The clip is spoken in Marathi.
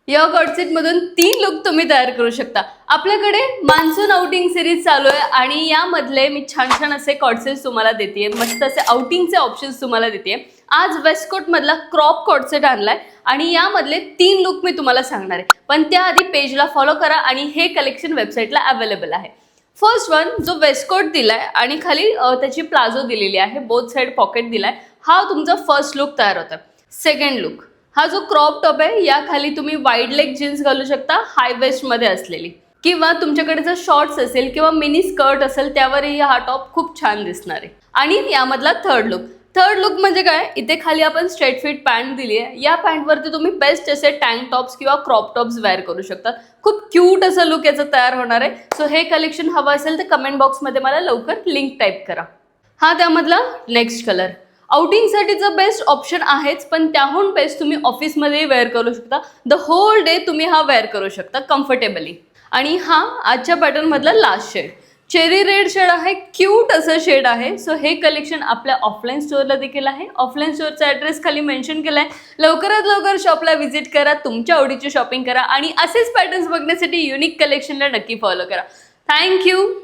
या कॉर्डसेट मधून 3 लुक तुम्ही तयार करू शकता। आपल्याकडे मान्सून आउटिंग सिरीज चालू आहे आणि यामधले मी छान छान असे कॉर्डसेट्स तुम्हाला देते, मस्त असे आउटिंगचे ऑप्शन्स तुम्हाला देते। आज वेस्टकोट मधला क्रॉप कॉर्डसेट आणलाय आणि यामधले 3 लुक मी तुम्हाला सांगणार आहे, पण त्याआधी पेजला फॉलो करा आणि हे कलेक्शन वेबसाईटला अवेलेबल आहे। फर्स्ट वन जो वेस्टकोट दिलाय आणि खाली त्याची प्लाझो दिलेली आहे, बोथ साइड पॉकेट दिलाय, हा तुमचा फर्स्ट लुक तयार होता। सेकंड लुक हा जो क्रॉप टॉप आहे, या खाली तुम्ही वाईड लेग जीन्स घालू शकता हाय वेस्ट मध्ये असलेली, किंवा तुमच्याकडे जर शॉर्ट्स असेल किंवा मिनी स्कर्ट असेल त्यावरही हा टॉप खूप छान दिसणार आहे। आणि यामधला थर्ड लुक म्हणजे काय, इथे खाली आपण स्ट्रेट फिट पॅन्ट दिली आहे, या पॅन्ट वरती तुम्ही बेस्ट असे टँक टॉप्स किंवा क्रॉप टॉप्स वेअर करू शकता। खूप क्यूट असं लुक याचं तयार होणार आहे। सो हे कलेक्शन हवं असेल तर कमेंट बॉक्स मध्ये मला लवकर लिंक टाईप करा। हा त्यामधला नेक्स्ट कलर आउटिंगसाठीचा बेस्ट ऑप्शन आहेच, पण त्याहून बेस्ट तुम्ही ऑफिसमध्ये वेअर करू शकता। द होल डे तुम्ही हा वेअर करू शकता कम्फर्टेबली। आणि हा आजच्या पॅटर्न मधला last shade cherry red shade आहे, क्यूट असं शेड आहे। सो हे कलेक्शन आपल्या ऑफलाईन स्टोअरला देखील आहे। ऑफलाईन स्टोअरचा ॲड्रेस खाली मेन्शन केलाय, लवकरात लवकर शॉपला व्हिजिट करा, तुमच्या आवडीची शॉपिंग करा आणि असेच पॅटर्न्स बघण्यासाठी युनिक कलेक्शनला नक्की फॉलो करा। थँक्यू।